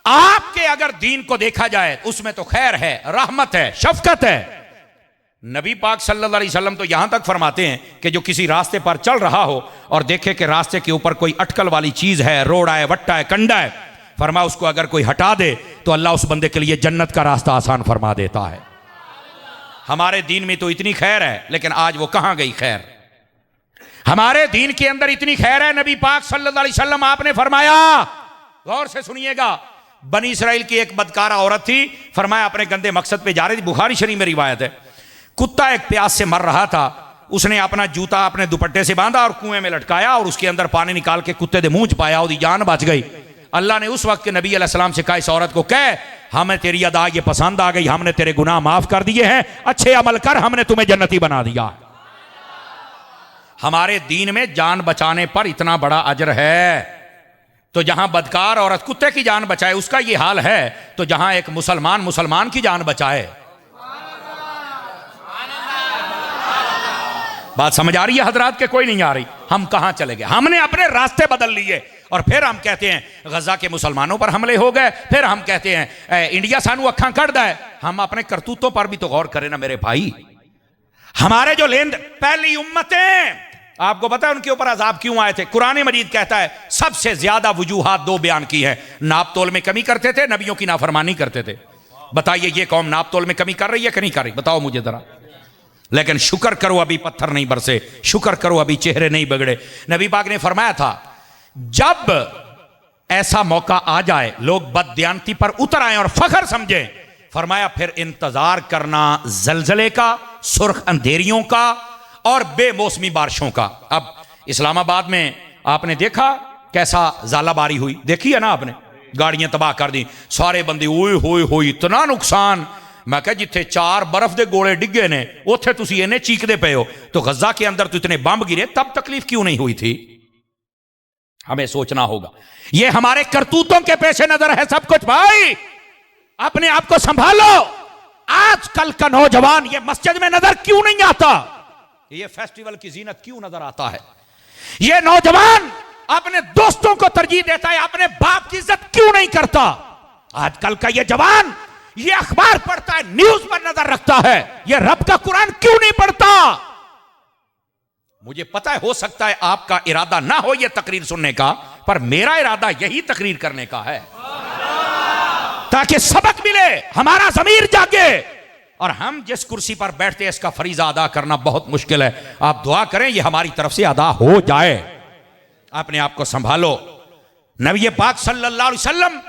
आपके अगर दीन को देखा जाए उसमें तो खैर है, रहमत है, शफकत है। नबी पाक सल्लल्लाहु अलैहि वसल्लम तो यहां तक फरमाते हैं कि जो किसी रास्ते पर चल रहा हो और देखे कि रास्ते के ऊपर कोई अटकल वाली चीज है, रोड़ा है, वट्टा है, कंडा है, फरमा उसको अगर कोई हटा दे तो अल्लाह उस बंदे के लिए जन्नत का रास्ता आसान फरमा देता है। हमारे दीन में तो इतनी खैर है, लेकिन आज वो कहां गई खैर? हमारे दीन के अंदर इतनी खैर है, नबी पाक सल्लल्लाहु अलैहि वसल्लम आपने फरमाया, गौर से सुनिएगा, बनी इसराइल की एक बदकारा औरत थी, फरमाया अपने गंदे मकसद पे जा रही थी, बुखारी शरीफ में रिवायत है, कुत्ता एक प्यास से मर रहा था, उसने अपना जूता अपने दुपट्टे से बांधा और कुएं में लटकाया और उसके अंदर पानी निकाल के कुत्ते दे मुंह च पाया, उसकी जान बच गई। अल्लाह ने उस वक्त के नबी अलैहिस्सलाम से कहा, इस औरत को कह हमें तेरी अदा ये पसंद आ गई, हमने तेरे गुनाह माफ कर दिए हैं, अच्छे अमल कर, हमने तुम्हें जन्नती बना दिया। हमारे दीन में जान बचाने पर इतना बड़ा अजर है, तो जहां बदकार औरत कुत्ते की जान बचाए उसका ये हाल है, तो जहां एक मुसलमान की जान बचाए। बात समझ आ रही है हजरात के? कोई नहीं आ रही? हम कहां चले गए? हमने अपने रास्ते बदल लिए और फिर हम कहते हैं गजा के मुसलमानों पर हमले हो गए, फिर हम कहते हैं इंडिया सानू अखा कट है। हम अपने करतूतों पर भी तो गौर करें ना मेरे भाई। हमारे जो पहली उम्मतें, आपको पता है उनके ऊपर अजाब क्यों आए थे? कुरान मजीद कहता है सबसे ज्यादा वजूहात दो बयान की है, नाप तोल में कमी करते थे, नबियों की नाफरमानी करते थे। बताइए ये कौम नाप तोल में कमी कर रही है कि नहीं कर रही? बताओ मुझे जरा। लेकिन शुक्र करो अभी पत्थर नहीं बरसे, शुक्र करो अभी चेहरे नहीं बिगड़े। नबी पाक ने फरमाया था जब ऐसा मौका आ जाए लोग बददियानती पर उतर आए और फखर समझें, फरमाया फिर इंतजार करना जलजले का, सुर्ख अंधेरियों का और बेमौसमी बारिशों का। अब इस्लामाबाद में आपने देखा कैसा ज़ालाबारी हुई, देखी है ना आपने? गाड़ियां तबाह कर दी, सारे बंदे ओए होए होए इतना नुकसान। मैं कहा जिथे 4 बर्फ के गोले डिगे ने उथे तुसी इन्हें चीकते पे हो, तो गजा के अंदर तो इतने बम गिरे, तब तकलीफ क्यों नहीं हुई थी? हमें सोचना होगा। ये हमारे करतूतों के पेशे नजर है सब कुछ। भाई अपने आप को संभालो। आजकल का नौजवान ये मस्जिद में नजर क्यों नहीं आता? ये फेस्टिवल की जीनत क्यों नजर आता है? ये नौजवान अपने दोस्तों को तरजीह देता है, अपने बाप की इज्जत क्यों नहीं करता? आजकल का ये जवान ये अखबार पढ़ता है, न्यूज पर नजर रखता है, ये रब का कुरान क्यों नहीं पढ़ता? मुझे पता है हो सकता है आपका इरादा ना हो ये तकरीर सुनने का, पर मेरा इरादा यही तकरीर करने का है ताकि सबक मिले, हमारा ज़मीर जागे। और हम जिस कुर्सी पर बैठते हैं इसका फरीजा अदा करना बहुत मुश्किल है। आप दुआ करें ये हमारी तरफ से अदा हो जाए। अपने आप को संभालो। नबी पाक सल्लल्लाहु अलैहि वसल्लम,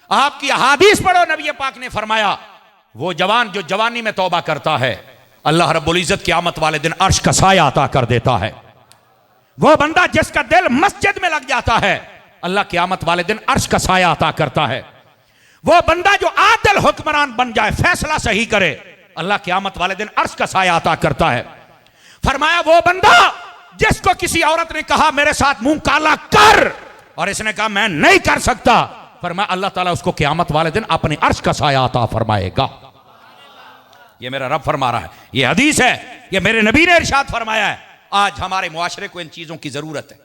आपकी अहादीस पढ़ो, नबी पाक ने फरमाया वो जवान जो जवानी में तौबा करता है, अल्लाह रब्बुल इज्जत क़यामत वाले दिन अर्श का साया अता कर देता है। वो बंदा जिसका दिल मस्जिद में लग जाता है, अल्लाह क़यामत वाले दिन अर्श का साया अता करता है। वो बंदा जो आदिल हुक्मरान बन जाए, फैसला सही करे, अल्लाह क़यामत वाले दिन अर्श का साया अता करता है। फरमाया वो बंदा जिसको किसी औरत ने कहा मेरे साथ मुंह काला कर, और इसने कहा मैं नहीं कर सकता, फरमाया अल्लाह ताला उसको क़यामत वाले दिन अपने अर्श का साया अता फरमाएगा। ये मेरा रब फरमा रहा है, ये हदीस है, ये मेरे नबी ने इरशाद फरमाया है। आज हमारे मुआशरे को इन चीजों की जरूरत है।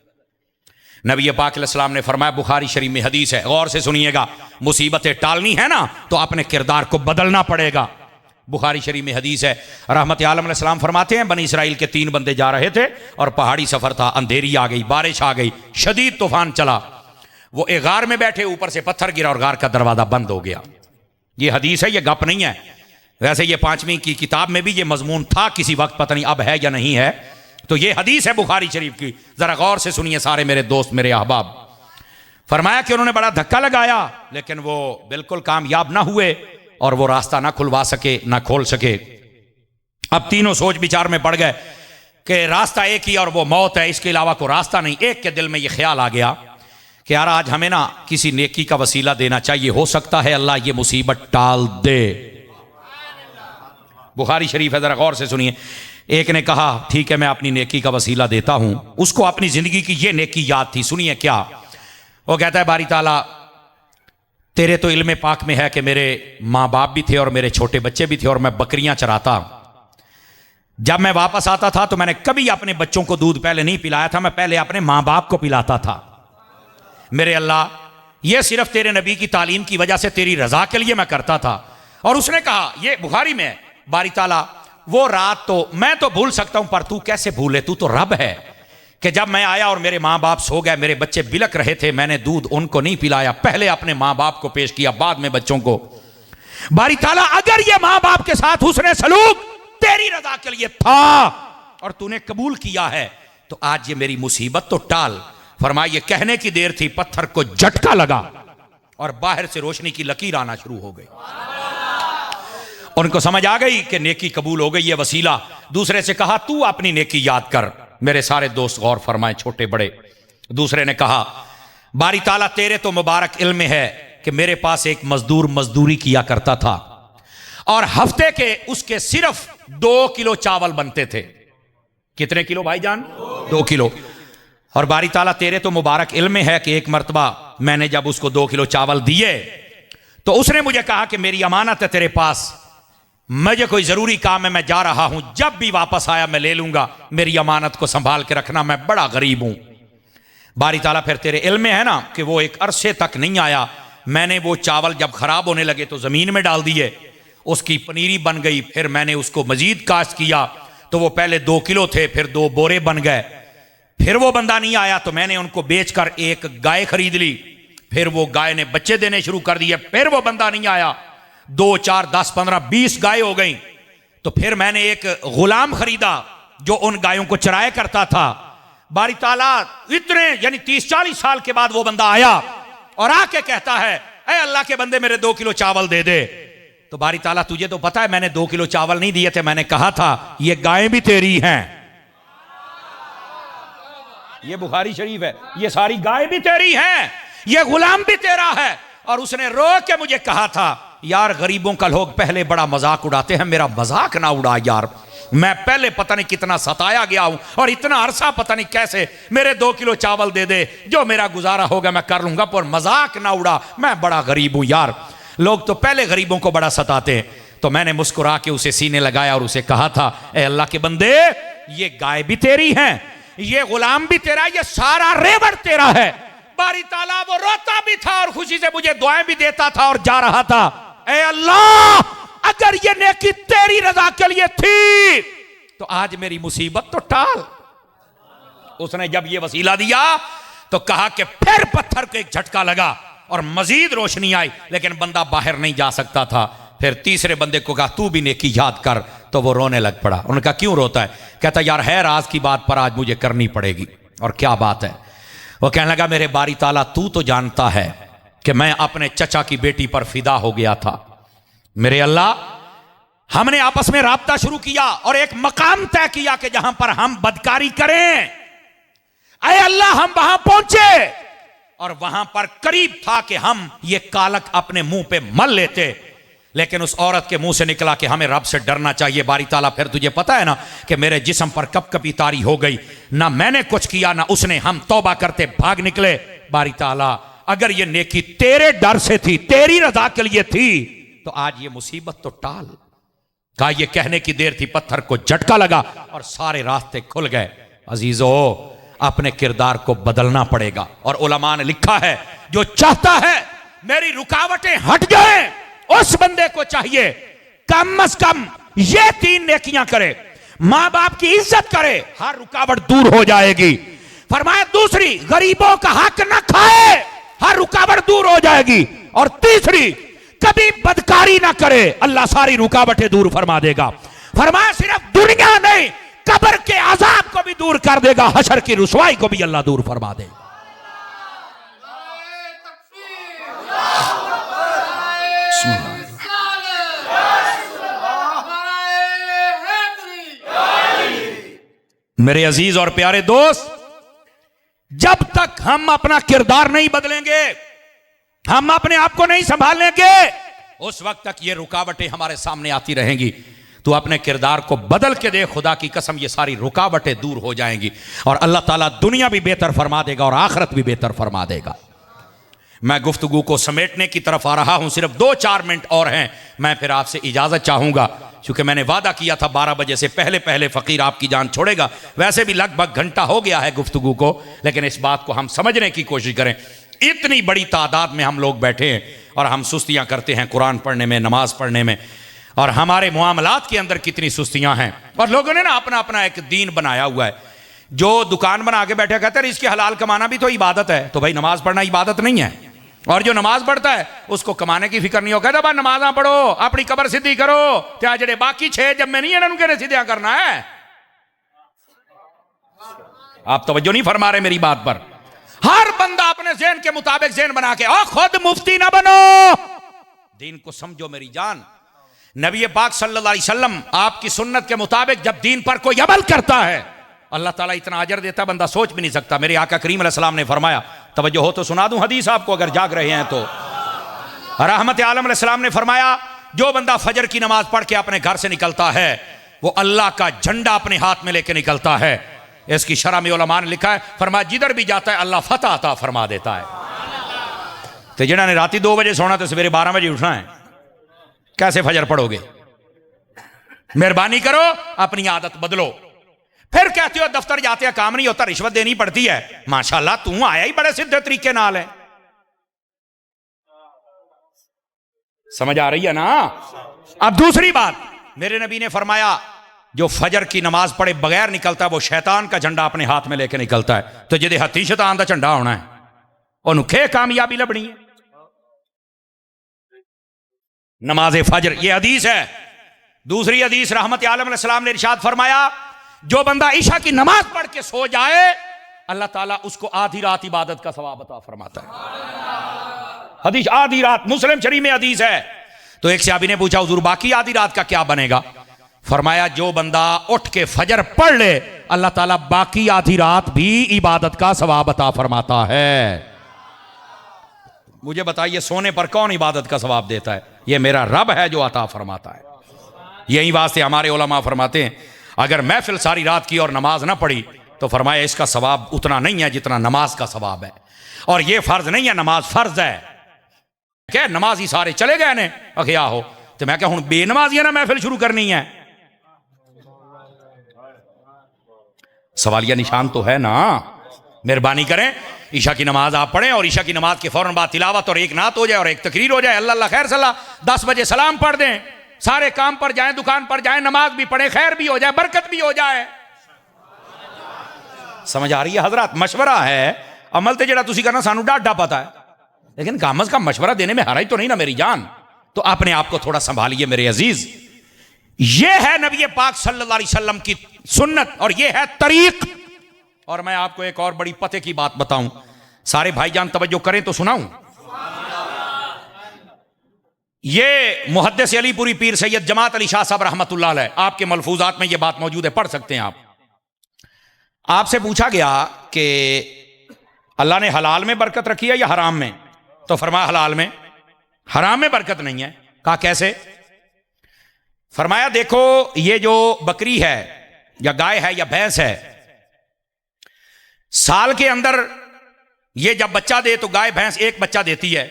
नबी पाक अलैहिस्सलाम ने फरमाया, बुखारी शरीफ में हदीस है, गौर से सुनिएगा, मुसीबतें टालनी है ना तो अपने किरदार को बदलना पड़ेगा। बुखारी शरीफ में हदीस है, रहमत आलम अलैहिस्सलाम फरमाते हैं बनी इसराइल के 3 बंदे जा रहे थे और पहाड़ी सफर था, अंधेरी आ गई, बारिश आ गई, शदीद तूफान चला। वो एक गार में बैठे, ऊपर से पत्थर गिरा और गार का दरवाजा बंद हो गया। ये हदीस है, ये गप नहीं है। वैसे ये 5वीं की किताब में भी ये मजमून था किसी वक्त, पता नहीं अब है या नहीं है। तो ये हदीस है बुखारी शरीफ की, जरा गौर से सुनिए सारे मेरे दोस्त, मेरे अहबाब। फरमाया कि उन्होंने बड़ा धक्का लगाया लेकिन वो बिल्कुल कामयाब ना हुए और वो रास्ता ना खुलवा सके, ना खोल सके। अब तीनों सोच विचार में पड़ गए कि रास्ता एक ही और वो मौत है, इसके अलावा कोई रास्ता नहीं। एक के दिल में ये ख्याल आ गया कि यार आज हमें ना किसी नेकी का वसीला देना चाहिए, हो सकता है अल्लाह ये मुसीबत टाल दे। बुखारी शरीफ है, जरा गौर से सुनिए। एक ने कहा ठीक है मैं अपनी नेकी का वसीला देता हूं। उसको अपनी जिंदगी की ये नेकी याद थी। सुनिए क्या वो कहता है, बारी ताला तेरे तो इल्म पाक में है कि मेरे माँ बाप भी थे और मेरे छोटे बच्चे भी थे और मैं बकरियां चराता। जब मैं वापस आता था तो मैंने कभी अपने बच्चों को दूध पहले नहीं पिलाया था, मैं पहले अपने माँ बाप को पिलाता था। मेरे अल्लाह ये सिर्फ तेरे नबी की तालीम की वजह से तेरी रजा के लिए मैं करता था। और उसने कहा, ये बुखारी में, बारी ताला वो रात तो मैं तो भूल सकता हूं पर तू कैसे भूले, तू तो रब है। कि जब मैं आया और मेरे माँ बाप सो गए, मेरे बच्चे बिलक रहे थे, मैंने दूध उनको नहीं पिलाया, पहले अपने माँ बाप को पेश किया, बाद में बच्चों को। बारी ताला अगर ये माँ बाप के साथ हुस्ने सलूक तेरी रजा के लिए था और तूने कबूल किया है तो आज ये मेरी मुसीबत तो टाल। फरमाया ये कहने की देर थी, पत्थर को झटका लगा और बाहर से रोशनी की लकीर आना शुरू हो गई। उनको समझ आ गई कि नेकी कबूल हो गई, ये वसीला। दूसरे से कहा तू अपनी नेकी याद कर। मेरे सारे दोस्त गौर फरमाए, छोटे बड़े। दूसरे ने कहा बारी ताला तेरे तो मुबारक इल्म है कि मेरे पास एक मजदूर मजदूरी किया करता था और हफ्ते के उसके सिर्फ 2 किलो चावल बनते थे। कितने किलो भाईजान? 2 किलो। और बारी ताला तेरे तो मुबारक इल्म है कि एक मर्तबा मैंने जब उसको 2 किलो चावल दिए तो उसने मुझे कहा कि मेरी अमानत है तेरे पास, मुझे कोई जरूरी काम है, मैं जा रहा हूं, जब भी वापस आया मैं ले लूंगा, मेरी अमानत को संभाल के रखना, मैं बड़ा गरीब हूं। बारी ताला फिर तेरे इल्म में है ना कि वो एक अरसे तक नहीं आया, मैंने वो चावल जब खराब होने लगे तो जमीन में डाल दिए, उसकी पनीरी बन गई, फिर मैंने उसको मजीद काश्त किया तो वो पहले 2 किलो थे, फिर 2 बोरे बन गए, फिर वो बंदा नहीं आया तो मैंने उनको बेचकर एक गाय खरीद ली, फिर वो गाय ने बच्चे देने शुरू कर दिए, फिर वो बंदा नहीं आया, 2 4 10 15 20 गाय हो गई, तो फिर मैंने एक गुलाम खरीदा जो उन गायों को चराया करता था। बारी ताला इतने यानी 30-40 साल के बाद वो बंदा आया और आके कहता है ऐ अल्लाह के बंदे मेरे 2 किलो चावल दे दे। तो बारी ताला तुझे तो पता है मैंने 2 किलो चावल नहीं दिए थे, मैंने कहा था ये गायें भी तेरी हैं, ये बुखारी शरीफ है, ये सारी गाय भी तेरी हैं, ये गुलाम भी तेरा है। और उसने रो के मुझे कहा था यार गरीबों का लोग पहले बड़ा मजाक उड़ाते हैं, मेरा मजाक ना उड़ा यार, मैं पहले पता नहीं कितना सताया गया हूं और इतना अरसा पता नहीं कैसे, मेरे 2 किलो चावल दे दे, जो मेरा गुजारा होगा मैं कर लूंगा, पर मजाक ना उड़ा, मैं बड़ा गरीब हूं यार। लोग तो पहले गरीबों को बड़ा सताते हैं। तो मैंने मुस्कुरा के उसे सीने लगाया और उसे कहा था ए अल्लाह के बंदे ये गाय भी तेरी है, ये गुलाम भी तेरा, ये सारा रेवड़ तेरा है। बारी ताला वो रोता भी था और खुशी से मुझे दुआएं भी देता था और जा रहा था, ए अल्लाह अगर ये नेकी तेरी रजा के लिए थी तो आज मेरी मुसीबत तो टाल। उसने जब ये वसीला दिया तो कहा कि फिर पत्थर को एक झटका लगा और मजीद रोशनी आई, लेकिन बंदा बाहर नहीं जा सकता था। फिर तीसरे बंदे को कहा तू भी नेकी याद कर, तो वो रोने लग पड़ा। उन्होंने कहा क्यों रोता है? कहता यार है राज की बात पर आज मुझे करनी पड़ेगी। और क्या बात है? वो कहने लगा मेरे बारी ताला तू तो जानता है कि मैं अपने चचा की बेटी पर फिदा हो गया था, मेरे अल्लाह हमने आपस में राब्ता शुरू किया और एक मकाम तय किया कि जहां पर हम बदकारी करें, अय अल्लाह हम वहां पहुंचे और वहां पर करीब था कि हम ये कालक अपने मुंह पे मल लेते, लेकिन उस औरत के मुंह से निकला कि हमें रब से डरना चाहिए। बारी ताला फिर तुझे पता है ना कि मेरे जिस्म पर कपकपी तारी हो गई, ना मैंने कुछ किया ना उसने, हम तौबा करते भाग निकले। बारी ताला अगर ये नेकी तेरे डर से थी, तेरी रजा के लिए थी, तो आज ये मुसीबत तो टाल। कहा ये कहने की देर थी, पत्थर को झटका लगा और सारे रास्ते खुल गए। अजीजो अपने किरदार को बदलना पड़ेगा। और उलमा ने लिखा है जो चाहता है मेरी रुकावटें हट जाएं, उस बंदे को चाहिए कम से कम ये 3 नेकियां करे, मां बाप की इज्जत करे, हर रुकावट दूर हो जाएगी। फरमाया दूसरी गरीबों का हक न खाए, हर रुकावट दूर हो जाएगी। और तीसरी कभी बदकारी ना करे, अल्लाह सारी रुकावटें दूर फरमा देगा। फरमाया सिर्फ दुनिया नहीं कब्र के अजाब को भी दूर कर देगा, हशर की रुसवाई को भी अल्लाह दूर फरमा देगा। मेरे अजीज और प्यारे दोस्त, जब तक हम अपना किरदार नहीं बदलेंगे, हम अपने आप को नहीं संभालेंगे, उस वक्त तक ये रुकावटें हमारे सामने आती रहेंगी। तो अपने किरदार को बदल के दे, खुदा की कसम ये सारी रुकावटें दूर हो जाएंगी और अल्लाह ताला दुनिया भी बेहतर फरमा देगा और आखिरत भी बेहतर फरमा देगा। मैं गुफ्तगू को समेटने की तरफ आ रहा हूं, सिर्फ 2-4 मिनट और हैं, मैं फिर आपसे इजाजत चाहूंगा, क्योंकि मैंने वादा किया था 12 बजे से पहले पहले फकीर आपकी जान छोड़ेगा। वैसे भी लगभग घंटा हो गया है गुफ्तगू को, लेकिन इस बात को हम समझने की कोशिश करें। इतनी बड़ी तादाद में हम लोग बैठे हैं और हम सुस्तियां करते हैं कुरान पढ़ने में, नमाज पढ़ने में, और हमारे मुआमलात के अंदर कितनी सुस्तियां हैं। और लोगों ने ना अपना अपना एक दीन बनाया हुआ है जो दुकान बना के बैठे कहते हैं इसकी हलाल कमाना भी तो इबादत है, तो भाई नमाज पढ़ना इबादत नहीं है। और जो नमाज पढ़ता है उसको कमाने की फिक्र नहीं हो, कहता भाई नमाजा पढ़ो, अपनी कबर सीधी करो, त्या जड़े बाकी 6 जब मैं नहीं है उनके सीधा करना है। आप तवज्जो नहीं फरमा रहे मेरी बात पर। हर बंदा अपने ज़हन के मुताबिक ज़हन बना के, और खुद मुफ्ती ना बनो, दीन को समझो मेरी जान। नबी पाक सल्लल्लाहु अलैहि वसल्लम आपकी सुन्नत के मुताबिक जब दीन पर कोई अमल करता है अल्लाह ताला इतना अजर देता बंदा सोच भी नहीं सकता। मेरे आका करीम अलैहिस्सलाम ने फरमाया, तवज्जो हो तो सुना दूं हदीस आपको अगर जाग रहे हैं तो। रहमत आलम अलैहिस्सलाम ने फरमाया, जो बंदा फजर की नमाज पढ़ के अपने घर से निकलता है वो अल्लाह का झंडा अपने हाथ में लेके निकलता है। इसकी शरह में उलमा ने लिखा है, फरमाया जिधर भी जाता है अल्लाह फतह अता फरमा देता है। तो जिन्होंने राती 2 बजे सोना तो सवेरे 12 बजे उठना है, कैसे फजर पढ़ोगे? मेहरबानी करो अपनी आदत बदलो। फिर कहते हो दफ्तर जाते हैं काम नहीं होता, रिश्वत देनी पड़ती है। माशाल्लाह तू आया ही बड़े सीधे तरीके नाल है। समझ आ रही है ना? अब दूसरी बात, मेरे नबी ने फरमाया जो फजर की नमाज पढ़े बगैर निकलता है वो शैतान का झंडा अपने हाथ में लेके निकलता है। तो जिदे हथी शैतान का झंडा होना है उन्हें कामयाबी लभनी है। नमाज फजर, ये हदीस है। दूसरी हदीस रहमत आलम अलैहिस्सलाम ने इरशाद फरमाया, जो बंदा ईशा की नमाज पढ़ के सो जाए अल्लाह ताला उसको आधी रात इबादत का सवाब अता फरमाता है। हदीस आधी रात, मुस्लिम शरीफ में हदीस है। तो एक सहाबी ने पूछा, हुजूर बाकी आधी रात का क्या बनेगा? फरमाया जो बंदा उठ के फजर पढ़ ले अल्लाह ताला बाकी आधी रात भी इबादत का सवाब अता फरमाता है। मुझे बताइए सोने पर कौन इबादत का सवाब देता है? ये मेरा रब है जो अता फरमाता है। यही वास्ते हमारे उलमा फरमाते हैं अगर महफिल सारी रात की और नमाज ना पढ़ी तो फरमाया इसका सवाब उतना नहीं है जितना नमाज का सवाब है। और ये फर्ज नहीं है, नमाज फर्ज है। क्या नमाज ही सारे चले गए ने अखिया हो तो मैं क्या हूं बेनमाजियां ना महफिल शुरू करनी है? सवालिया निशान तो है ना। मेहरबानी करें ईशा की नमाज आप पढ़ें और ईशा की नमाज के फौरन बाद तिलावत और एक नात हो जाए और एक तकरीर हो जाए, अल्लाह अल्लाह खैर सलाह, 10 बजे सलाम पढ़ दें, सारे काम पर जाएं, दुकान पर जाएं, नमाज भी पढ़े, खैर भी हो जाए, बरकत भी हो जाए। समझ आ रही है हजरत? मशवरा है, अमल तो जेड़ा तुसी करना सानू डाढ़ा पता है, लेकिन कम अज कम मशवरा देने में हराई तो नहीं ना मेरी जान। तो अपने आप को थोड़ा संभालिए मेरे अजीज। ये है नबी पाक सल्लल्लाहु अलैहि वसल्लम की सुन्नत और ये है तरीक। और मैं आपको एक और बड़ी पते की बात बताऊं, सारे भाईजान तवज्जो करें तो सुनाऊं। ये मुहद्दिस अलीपुरी पीर सैयद जमात अली शाह साहब रहमतुल्लाह अलैह, आपके मलफूजात में ये बात मौजूद है, पढ़ सकते हैं आप। आपसे पूछा गया कि अल्लाह ने हलाल में बरकत रखी है या हराम में? तो फरमाया हलाल में, हराम में बरकत नहीं है। कहा कैसे? फरमाया देखो ये जो बकरी है या गाय है या भैंस है, साल के अंदर ये जब बच्चा दे तो गाय भैंस एक बच्चा देती है,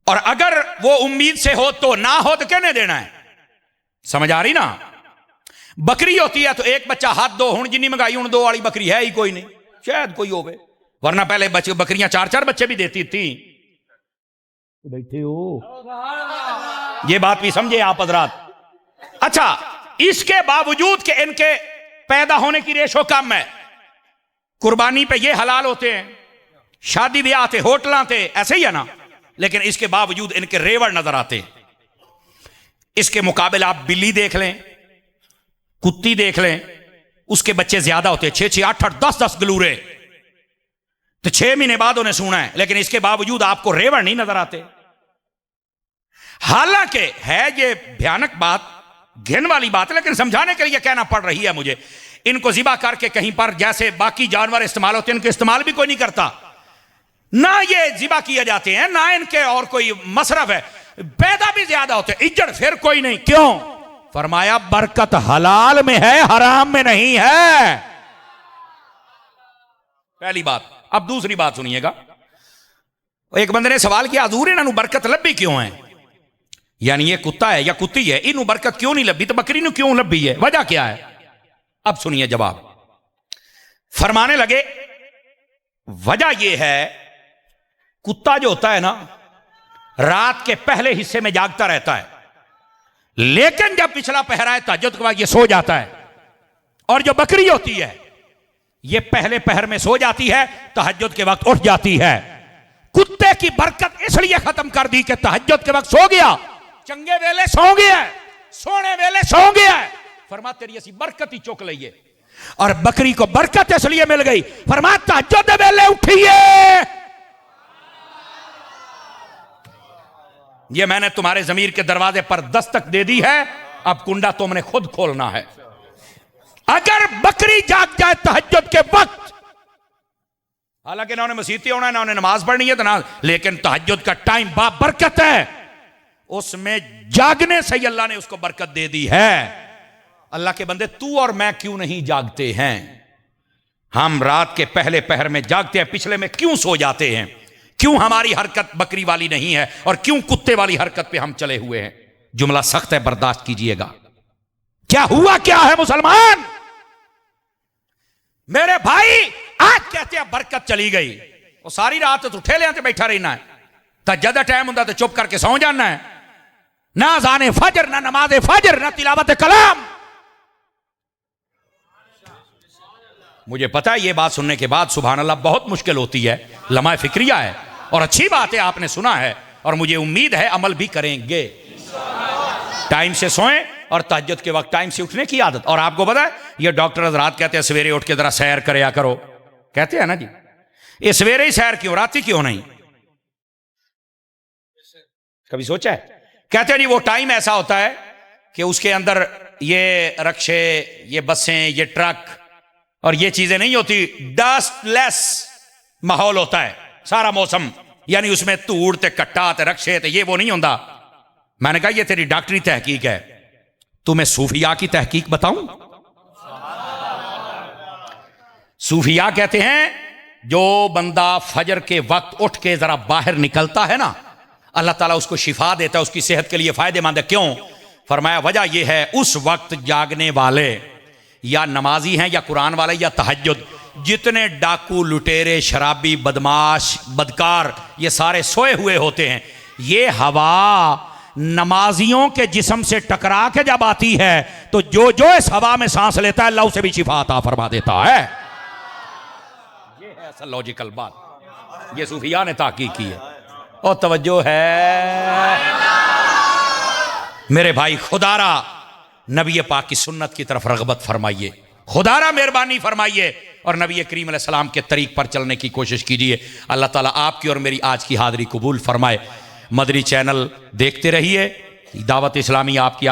और अगर वो उम्मीद से हो तो ना हो तो कहने देना है। समझ आ रही ना? बकरी होती है तो एक बच्चा हाथ दो, हूं जिन्नी मंगाई हूं 2 वाली बकरी है ही कोई नहीं, शायद कोई होवे, वरना पहले बकरियां 4-4 बच्चे भी देती थी। बैठे हो, ये बात भी समझे आप हजरात। अच्छा, इसके बावजूद कि इनके पैदा होने की रेशो कम है, कुर्बानी पे ये हलाल होते हैं, शादी ब्याह थे, होटलां थे, ऐसे ही है ना, लेकिन इसके बावजूद इनके रेवड़ नजर आते हैं। इसके मुकाबले आप बिल्ली देख लें, कुत्ती देख लें, उसके बच्चे ज्यादा होते हैं, 6-6, 8-8, 10-10 गलूरे, तो 6 महीने बाद उन्हें सूना है, लेकिन इसके बावजूद आपको रेवड़ नहीं नजर आते। हालांकि है ये भयानक बात, घिन वाली बात है, लेकिन समझाने के लिए कहना पड़ रही है मुझे। इनको जिबा करके कहीं पर जैसे बाकी जानवर इस्तेमाल होते हैं, इनके इस्तेमाल भी कोई नहीं करता, ना ये जिबा किए जाते हैं, ना इनके और कोई मसरफ है, पैदा भी ज्यादा होते हैं, इज्जत फिर कोई नहीं। क्यों? फरमाया बरकत हलाल में है, हराम में नहीं है। पहली बात। अब दूसरी बात सुनिएगा। एक बंदे ने सवाल किया, हजूर इन्हों बरकत लभी क्यों है? यानी ये कुत्ता है या कुत्ती है, इन्हों बरकत क्यों नहीं लभी, तो बकरी ने क्यों लभी है, वजह क्या है? अब सुनिए जवाब। फरमाने लगे वजह यह है, कुत्ता जो होता है ना, रात के पहले हिस्से में जागता रहता है, लेकिन जब पिछला पहरा है तहज्जुद के बाद ये सो जाता है, और जो बकरी होती है ये पहले पहर में सो जाती है, तहज्जुद के वक्त उठ जाती है। कुत्ते की बरकत इसलिए खत्म कर दी कि तहज्जुद के वक्त सो गया, चंगे वेले सो गया, सोने वेले सो गया, फरमा तेरी ऐसी बरकत ही चुक लइए। और बकरी को बरकत इसलिए मिल गई, फरमा तहज्जुद वेले उठिए। ये मैंने तुम्हारे जमीर के दरवाजे पर दस्तक दे दी है, अब कुंडा तुमने खुद खोलना है। अगर बकरी जाग जाए तहज्जुद के वक्त, हालांकि ना उन्हें मसीती होना है ना उन्हें नमाज पढ़नी है तो ना, लेकिन तहज्जुद का टाइम बरकत है, उसमें जागने से ही अल्लाह ने उसको बरकत दे दी है। अल्लाह के बंदे तू और मैं क्यों नहीं जागते हैं? हम रात के पहले पहर में जागते हैं, पिछले में क्यों सो जाते हैं? क्यों हमारी हरकत बकरी वाली नहीं है और क्यों कुत्ते वाली हरकत पे हम चले हुए हैं? जुमला सख्त है, बर्दाश्त कीजिएगा। क्या हुआ क्या है मुसलमान? मेरे भाई आज कहते हैं बरकत चली गई, वो सारी रात तो ठेले पे बैठा रहना है, तहज्जुद टाइम होता तो चुप करके सौ जाना है, ना अज़ान फजर, ना नमाज फजर, ना तिलावत कलाम। मुझे पता है ये बात सुनने के बाद सुभान अल्लाह बहुत मुश्किल होती है, लम्हा फिक्रिया है और अच्छी बात है, आपने सुना है और मुझे उम्मीद है अमल भी करेंगे। टाइम से सोएं और तहज्जुद के वक्त टाइम से उठने की आदत। और आपको पता है ये डॉक्टर हज़रात कहते हैं सवेरे उठ के जरा सैर करया करो, कहते हैं ना जी, ये सवेरे ही सैर क्यों, रात ही क्यों नहीं? कभी सोचा है? कहते हैं नहीं वो टाइम ऐसा होता है कि उसके अंदर ये रक्शे, ये बसें, ये ट्रक और ये चीजें नहीं होती, डस्टलेस माहौल होता है सारा मौसम, यानी उसमें धूड़ ते कट्टा ते रक्शे ते ये वो नहीं होता। मैंने कहा ये तेरी डॉक्टरी तहकीक है, तुम्हें सूफिया की तहकीक बताऊं? सूफिया कहते हैं जो बंदा फजर के वक्त उठ के जरा बाहर निकलता है ना, अल्लाह ताला उसको शिफा देता है, उसकी सेहत के लिए फायदेमंद है। क्यों? फरमाया वजह यह है उस वक्त जागने वाले या नमाजी हैं या कुरान वाले या तहज्जुद, जितने डाकू, लुटेरे, शराबी, बदमाश, बदकार, ये सारे सोए हुए होते हैं। ये हवा नमाजियों के जिस्म से टकरा के जब आती है तो जो जो इस हवा में सांस लेता है अल्लाह उसे भी शिफा अता फरमा देता है। ये है असल लॉजिकल बात, ये सूफिया ने ताकीद की है। और तवज्जो है मेरे भाई, खुदारा नबी पाक की सुन्नत की तरफ रगबत फरमाइए, खुदारा मेहरबानी फरमाइए और नबी करीम अलैहिस्सलाम के तरीक पर चलने की कोशिश कीजिए। अल्लाह ताला आपकी और मेरी आज की हाजिरी कबूल फरमाए। मदरी चैनल देखते रहिए, दावत इस्लामी आपकी